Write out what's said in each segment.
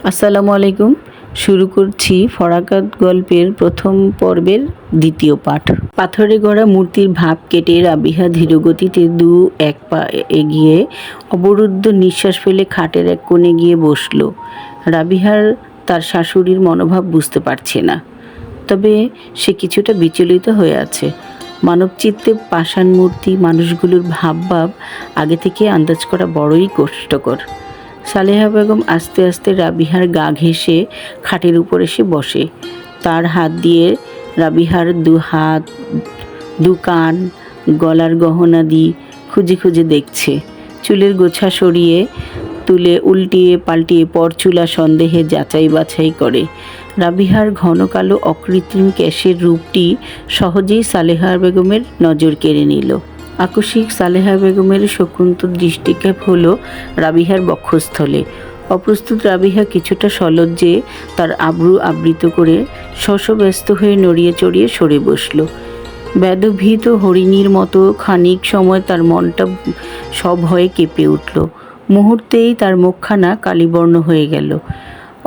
আসসালামু আলাইকুম। শুরু করছি ফরাকাত গল্পের প্রথম পর্বের দ্বিতীয় পাঠ। পাথরে গড়া মূর্তির ভাব কেটে রাবিহা ধীরগতিতে এক পা এগিয়ে অবরুদ্ধ নিঃশ্বাস ফেলে খাটের এক কোণে গিয়ে বসল। রাবিহার তার শাশুড়ির মনোভাব বুঝতে পারছে না, তবে সে কিছুটা বিচলিত হয়ে আছে। মানবচিত্তে পাষাণ মূর্তি মানুষগুলোর ভাব আগে থেকে আন্দাজ করা বড়ই কষ্টকর। সালেহা বেগম আস্তে আস্তে রাবিহার গা ঘেঁষে খাটের উপর এসে বসে। তার হাত দিয়ে রাবিহার দু হাত, দু কান, গলার গহনা দিয়ে খুঁজে খুঁজে দেখছে। চুলের গোছা সরিয়ে তুলে উল্টিয়ে পাল্টিয়ে পরচুলা সন্দেহে যাচাই বাছাই করে। রাবিহার ঘন কালো অকৃত্রিম কেশের রূপটি সহজেই সালেহা বেগমের নজর কেড়ে নিল। আকস্মিক সালেহা বেগমের শকুন্ত দৃষ্টিক্ষেপ হলো রাবিহার বক্ষস্থলে। অপ্রস্তুত রাবিহা কিছুটা সলজ্জে তার আব্রু আবৃত করে শশব্যস্ত হয়ে নড়িয়ে চড়িয়ে সরে বসল। ব্যাধভীত হরিণীর মতো খানিক সময় তার মনটা সভয়ে কেঁপে উঠল। মুহূর্তেই তার মুখখানা কালিবর্ণ হয়ে গেল।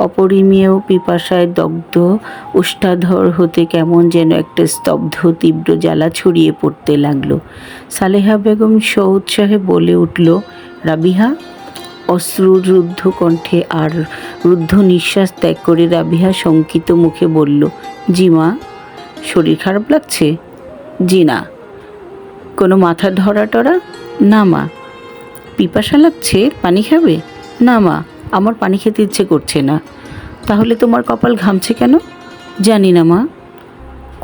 অপরিমেয় পিপাসায় দগ্ধ ওষ্ঠাধর হতে কেমন যেন একটা স্তব্ধ তীব্র জ্বালা ছড়িয়ে পড়তে লাগলো। সালেহা বেগম স্ব-উৎসাহে বলে উঠল, রাবিহা। অশ্রুরুদ্ধ কণ্ঠে আর রুদ্ধ নিঃশ্বাস ত্যাগ করে রাবিহা শঙ্কিত মুখে বলল, জি মা। শরীর খারাপ লাগছে? জি না। কোনো মাথা ধরা টরা? না মা। পিপাসা লাগছে? পানি খাবে? না মা, আমার পানি খেতে ইচ্ছে করছে না। তাহলে তোমার কপাল ঘামছে কেন? জানি না মা।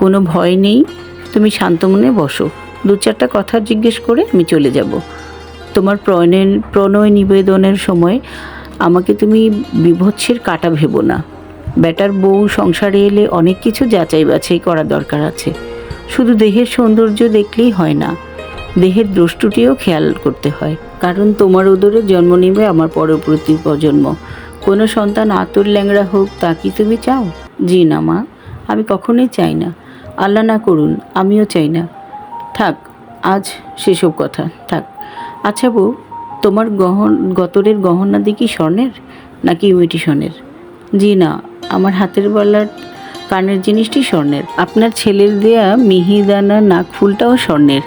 কোনো ভয় নেই, তুমি শান্ত মনে বসো। দু চারটা কথা জিজ্ঞেস করে আমি চলে যাব। তোমার প্রণয় নিবেদনের সময় আমাকে তুমি বিভৎসের কাটা ভেবো না। বেটার বউ সংসারে এলে অনেক কিছু যাচাই বাছাই করা দরকার আছে। শুধু দেহের সৌন্দর্য দেখলেই হয় না, দেহের দ্রষ্টুটিও খেয়াল করতে হয়। কারণ তোমার উদরে জন্ম নেবে আমার পরবর্তী প্রজন্ম। কোনো সন্তান আতুর ল্যাংড়া হোক, তা কি তুমি চাও? জি না মা, আমি কখনোই চাই না। আল্লাহ না করুন, আমিও চাই না। থাক, আজ সেসব কথা থাক। আচ্ছা বউ, তোমার গতরের গহনা কি স্বর্ণের নাকি ইমিটেশনের? জি না, আমার হাতের বালার কানের জিনিসটি স্বর্ণের। আপনার ছেলের দেয়া মিহিদানা নাকফুলটাও স্বর্ণের।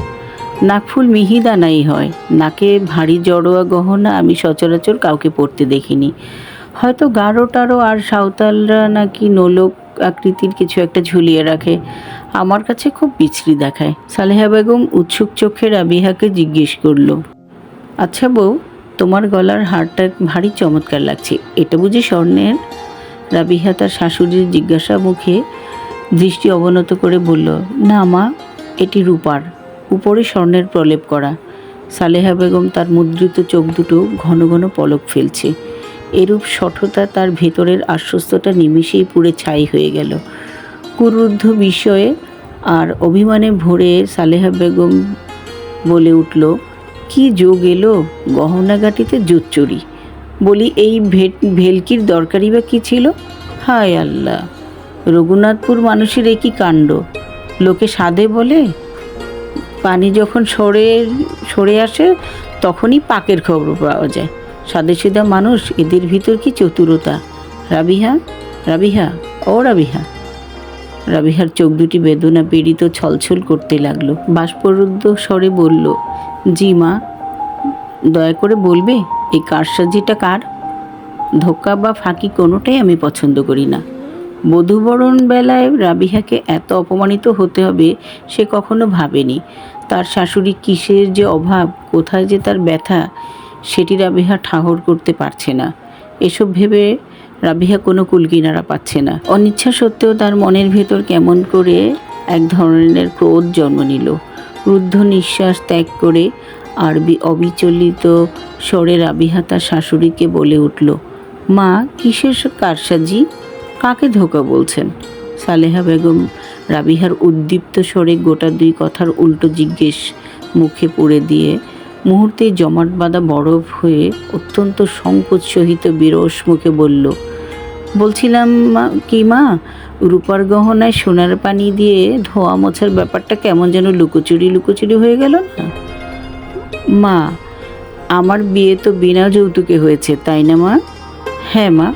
নাকফুল মিহিদানাই হয়, নাকে ভারী জড়োয়া গহনা আমি সচরাচর কাউকে পরতে দেখিনি। হয়তো গাঢ় টারো আর সাঁওতালরা নাকি নোলক আকৃতির কিছু একটা ঝুলিয়ে রাখে। আমার কাছে খুব বিশ্রী দেখায়। সালেহা বেগম উৎসুক চোখে রাবিহাকে জিজ্ঞেস করল, আচ্ছা বউ, তোমার গলার হারটা ভারী চমৎকার লাগছে, এটা বুঝি স্বর্ণের? রাবিহা তার শাশুড়ির জিজ্ঞাসা মুখে দৃষ্টি অবনত করে বলল, না মা, এটি রূপার, উপরে স্বর্ণের প্রলেপ করা। সালেহা বেগম তার মুদ্রিত চোখ দুটো ঘন ঘন পলক ফেলছে। এরূপ শঠতা তার ভেতরের আশ্বস্তটা নিমিষেই পুড়ে ছাই হয়ে গেল। কুরুদ্ধ বিষয়ে আর অভিমানে ভরে সালেহা বেগম বলে উঠল, কি যোগ এলো গহনাগাটিতে জোচ্চুরি। বলি, এই ভেলকির দরকারই বা কী ছিল? হায় আল্লাহ, রঘুনাথপুর মানুষের একই কাণ্ড। লোকে সাধে বলে, পানি যখন সরে আসে তখনই পাকের খবর পাওয়া যায়। সাদে সিধা মানুষ, এদের ভিতর কি চতুরতা! রাবিহা, রাবিহা, ও রাবিহা। রাবিহার চোখ দুটি বেদনা পীড়িত ছলছল করতে লাগলো। বাষ্পরুদ্ধ স্বরে বলল, জি মা। দয়া করে বলবে এই কারসাজিটা কার? ধোঁকা বা ফাঁকি কোনোটাই আমি পছন্দ করি না। বধূবরণ বেলায় রাবিহাকে এত অপমানিত হতে হবে সে কখনো ভাবেনি। তার শাশুড়ি কিসের যে অভাব, কোথায় যে তার ব্যথা, সেটি রাবিহা ঠাহর করতে পারছে না। এসব ভেবে রাবিহা কোনো কুলকিনারা পাচ্ছে না। অনিচ্ছা সত্ত্বেও তার মনের ভেতর কেমন করে এক ধরনের ক্রোধ জন্ম নিল। রুদ্ধ নিঃশ্বাস ত্যাগ করে আর অবিচলিত স্বরে রাবিহা তার শাশুড়িকে বলে উঠল, মা, কিসের কারসাজি? কাকে ধোঁকা বলছেন? সালেহা বেগম রাবিহার উদ্দীপ্ত স্বরে গোটা দুই কথার উল্টো জিজ্ঞেস মুখে পুড়ে দিয়ে মুহূর্তেই জমাট বাঁধা বরফ হয়ে অত্যন্ত সংকোচ সহিত বিরস মুখে বলল, বলছিলাম কি মা, রূপার গহনায় সোনার পানি দিয়ে ধোয়া মোছার ব্যাপারটা কেমন যেন লুকোচুরি হয়ে গেল না? মা, আমার বিয়ে তো বিনা যৌতুকে হয়েছে, তাই না মা? হ্যাঁ মা।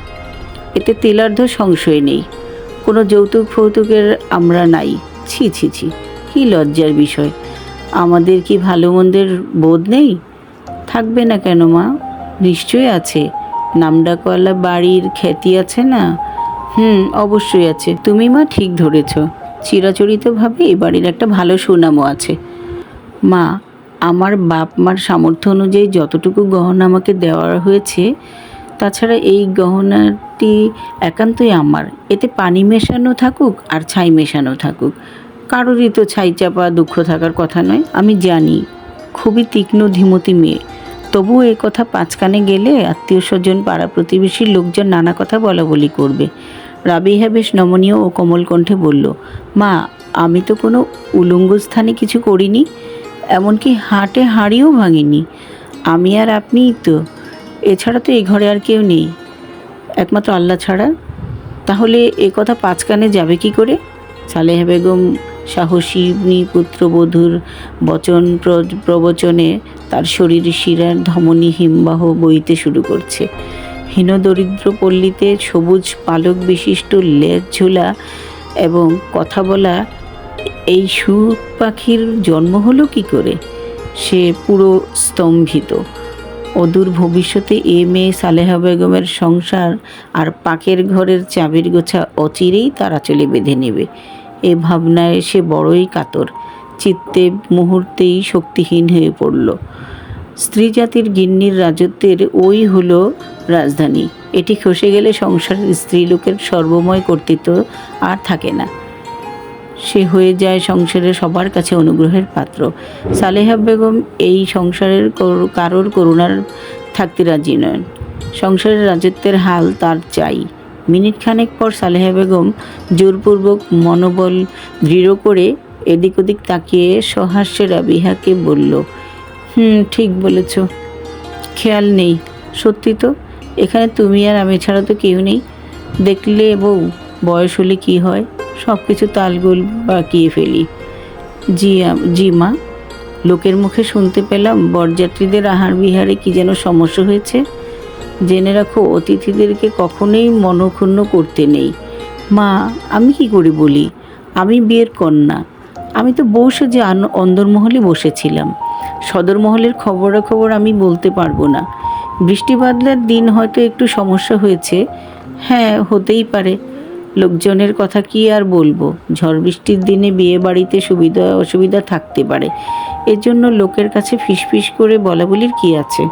এতে তেলার্ধ সংশয় নেই। কোনো যৌতুক ফৌতুকের আমরা নাই। ছি ছি ছি, কী লজ্জার বিষয়। আমাদের কি ভালো মন্দের বোধ নেই? থাকবে না কেন মা? নিশ্চয়ই আছে। নামডাকওয়ালা বাড়ির খ্যাতি আছে না? অবশ্যই আছে। তুমি মা ঠিক ধরেছ। চিরাচরিতভাবে এ বাড়ির একটা ভালো সুনামও আছে। মা, আমার বাপ মার সামর্থ্য অনুযায়ী যতটুকু গহনা আমাকে দেওয়া হয়েছে, তাছাড়া এই গহনাটি একান্তই আমার। এতে পানি মেশানো থাকুক আর ছাই মেশানো থাকুক, কারোরই তো ছাই চাপা দুঃখ থাকার কথা নয়। আমি জানি খুবই তীক্ষ্ণ ধীমতি মেয়ে, তবুও এ কথা পাঁচকানে গেলে আত্মীয় স্বজন পাড়া প্রতিবেশীর লোকজন নানা কথা বলাবলি করবে। রাবিহা বেশ নমনীয় ও কোমল কণ্ঠে বলল, মা, আমি তো কোনো উলঙ্গ স্থানে কিছু করিনি, এমনকি হাটে হাঁড়িও ভাঙিনি। আমি আর আপনিই তো। এছাড়া তো এই ঘরে আর কেউ নেই, একমাত্র আল্লাহ ছাড়া। তাহলে এ কথা পাঁচকানে যাবে কি করে? সালেহা বেগম সাহসিনী পুত্রবধূর বচন প্রবচনে তার শরীর শিরার ধমনী হিমবাহ বইতে শুরু করছে। হীনদরিদ্র পল্লীতে সবুজ পালক বিশিষ্ট লেজ ঝোলা এবং কথা বলা এই সুখ পাখির জন্ম হলো কি করে? সে পুরো স্তম্ভিত। অদূর ভবিষ্যতে এ মেয়ে সালেহা বেগমের সংসার আর পাকের ঘরের চাবির গোছা অচিরেই তারা চলে বেঁধে নেবে। এ ভাবনায় সে বড়ই কাতর চিত্তে মুহূর্তেই শক্তিহীন হয়ে পড়ল। স্ত্রী জাতির গিন্নির রাজত্বের ওই হলো রাজধানী। এটি খসে গেলে সংসারের স্ত্রীলোকের সর্বময় কর্তৃত্ব আর থাকে না। সে হয়ে যায় সংসারের সবার কাছে অনুগ্রহের পাত্র। সালেহা বেগম এই সংসারের কারোর করুণার থাকতে রাজি নন। সংসারের রাজত্বের হাল তার চাই। মিনিট খানেক পর সালেহা বেগম জোরপূর্বক মনোবল দৃঢ় করে এদিক ওদিক তাকিয়ে সহাস্যে রাবিহাকে বলল, ঠিক বলেছ, খেয়াল নেই। সত্যি তো, এখানে তুমি আর আমি ছাড়া তো কেউ নেই। দেখলে বউ, বয়স হলে কি হয়, সব কিছু তালগোল বাকিয়ে ফেলি। জি মা, লোকের মুখে শুনতে পেলাম বরযাত্রীদের আহার বিহারে কি যেন সমস্যা হয়েছে। জেনে রাখো, অতিথিদেরকে কখনোই মনক্ষুণ্ণ করতে নেই। মা, আমি কি করে বলি? আমি বিয়ের কন্যা। আমি তো বউ সেজে অন্দরমহলে বসেছিলাম। সদরমহলের খবরাখবর আমি বলতে পারবো না। বৃষ্টি বাদলার দিন হয়তো একটু সমস্যা হয়েছে। হ্যাঁ, হতেই পারে। লোকজনের কথা কি আর বলবো। ঝড় বৃষ্টির দিনে বিয়ে বাড়িতে সুবিধা অসুবিধা থাকতে পারে। এর জন্য লোকের কাছে ফিসফিস করে বলা বলির কি আছে?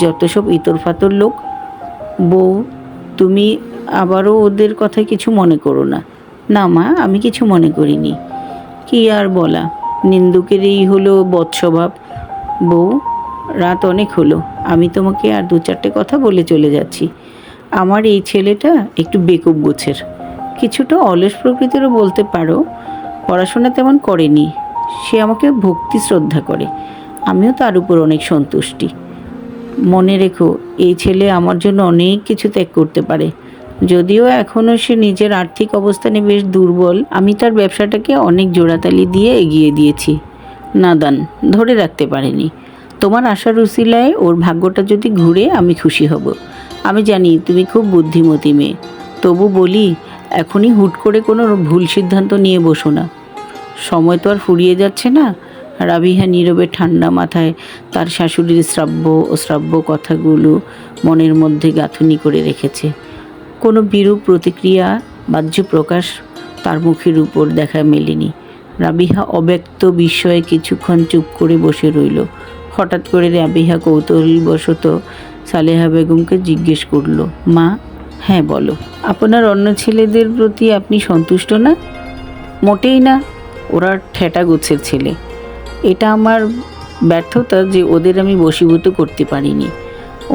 যত সব ইতর ফাতর লোক। বউ, তুমি আবারও ওদের কথা কিছু মনে করো না। না মা, আমি কিছু মনে করিনি। কি আর বলা, নিন্দুকের এই হলো বৎস্বভাব। বউ, রাত অনেক হলো, আমি তোমাকে আর দু চারটে কথা বলে চলে যাচ্ছি। আমার এই ছেলেটা একটু বেকুব গোছের, কিছুটা অলস প্রকৃতিরও বলতে পারো। পড়াশোনা তেমন করেনি। সে আমাকে ভক্তি শ্রদ্ধা করে, আমিও তার উপর অনেক সন্তুষ্টি। মনে রেখো, এই ছেলে আমার জন্য অনেক কিছু ত্যাগ করতে পারে। যদিও এখনও সে নিজের আর্থিক অবস্থানে বেশ দুর্বল, আমি তার ব্যবসাটাকে অনেক জোড়াতালি দিয়ে এগিয়ে দিয়েছি। নাদান, ধরে রাখতে পারেনি। তোমার আশার উসিলায় ওর ভাগ্যটা যদি ঘুরে আমি খুশি হব। আমি জানি তুমি খুব বুদ্ধিমতী মেয়ে, তবু বলি, এখনই হুট করে কোনো ভুল সিদ্ধান্ত নিয়ে বসো না। সময় তো আর ফুরিয়ে যাচ্ছে না। রাবিহা নীরবে ঠান্ডা মাথায় তার শাশুড়ির শ্রাব্য অশ্রাব্য কথাগুলো মনের মধ্যে গাঁথুনি করে রেখেছে। কোনো বিরূপ প্রতিক্রিয়া বাহ্য প্রকাশ তার মুখের উপর দেখা মেলেনি। রাবিহা অব্যক্ত বিস্ময়ে কিছুক্ষণ চুপ করে বসে রইল। হঠাৎ করে রাবিহা কৌতূহলবশত সালেহা বেগমকে জিজ্ঞেস করল, মা? হ্যাঁ বলো। আপনার অন্য ছেলেদের প্রতি আপনি সন্তুষ্ট না? মোটেই না, ওরা ঠেটা গোছের ছেলে। এটা আমার ব্যর্থতা যে ওদের আমি বশীভূত করতে পারিনি।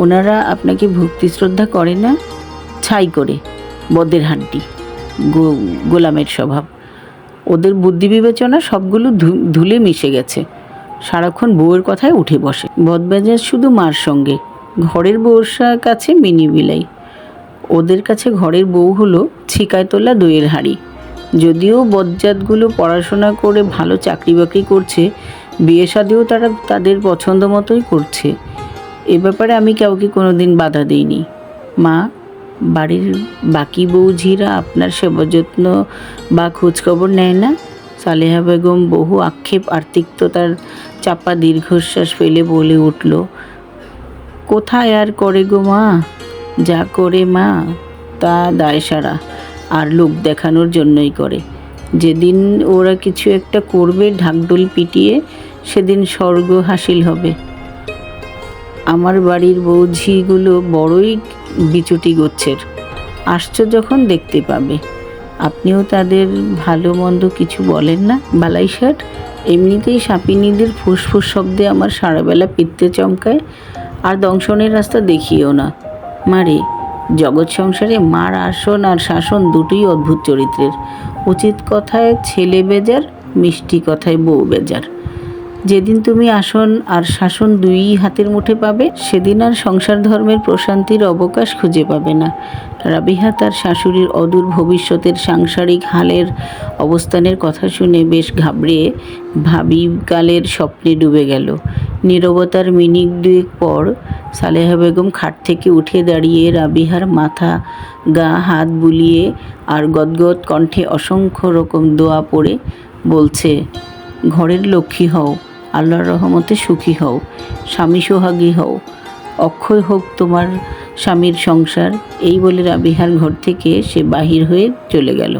ওনারা আপনাকে ভক্তি শ্রদ্ধা করে না, ছাই করে, বদের হাড্ডি, গোলামের স্বভাব। ওদের বুদ্ধি বিবেচনা সবগুলো ধুলে মিশে গেছে। সারাক্ষণ বউয়ের কথায় উঠে বসে। বদমেজাজ শুধু মার সঙ্গে, ঘরের বউর কাছে মিনি বিলাই। ওদের কাছে ঘরের বউ হলো ছিকায় তোলা দইয়ের হাঁড়ি। যদিও বজ্জাতগুলো পড়াশোনা করে ভালো চাকরি বাকরি করছে, বিয়ে শাদিও তারা তাদের পছন্দ মতোই করছে। এ ব্যাপারে আমি কাউকে কোনো দিন বাধা দিইনি। মা, বাড়ির বাকি বৌঝিরা আপনার সেবা যত্ন বা খোঁজখবর নেয় না? সালেহা বেগম বহু আক্ষেপ আর তিক্ততার চাপা দীর্ঘশ্বাস ফেলে বলে উঠল, কোথায় আর করে গো মা, যা করে মা তা দায়সারা আর লোক দেখানোর জন্যই করে। যেদিন ওরা কিছু একটা করবে ঢাকঢোল পিটিয়ে, সেদিন স্বর্গ হাসিল হবে। আমার বাড়ির বৌঝিগুলো বড়ই বিচুটি গোছের, আসছো যখন দেখতে পাবে। আপনিও তাদের ভালো মন্দ কিছু বলেন না বালাই ষাট? এমনিতেই সাপিনীদের ফুসফুস শব্দে আমার সারাবেলা পিত্তে চমকায়, আর দংশনের রাস্তা দেখিও না। মারে, জগৎ সংসারে মার আসন আর শাসন দুটোই অদ্ভুত চরিত্রের। উচিত কথায় ছেলে বেজার, মিষ্টি কথায় বউ বেজার। যেদিন তুমি আসন আর শাসন দুই হাতের মুঠে পাবে, সেদিন আর সংসার ধর্মের প্রশান্তির অবকাশ খুঁজে পাবে না। রাবিহা তার শাশুড়ির অদূর ভবিষ্যতের সাংসারিক হালের অবস্থানের কথা শুনে বেশ ঘাবড়ে ভাবিকালের স্বপ্নে ডুবে গেল। নীরবতার মিনিট দুয়েক পর সালেহা বেগম খাট থেকে উঠে দাঁড়িয়ে রাবিহার মাথা গা হাত বুলিয়ে আর গদগদ কণ্ঠে অসংখ্য রকম দোয়া পড়ে বলছে, ঘরের লক্ষ্মী হও, আল্লাহর রহমতে সুখী হও, স্বামী সোহাগী হও, অক্ষয় হোক তোমার স্বামীর সংসার। এই বলে রাবিহার ঘর থেকে সে বাহির হয়ে চলে গেল।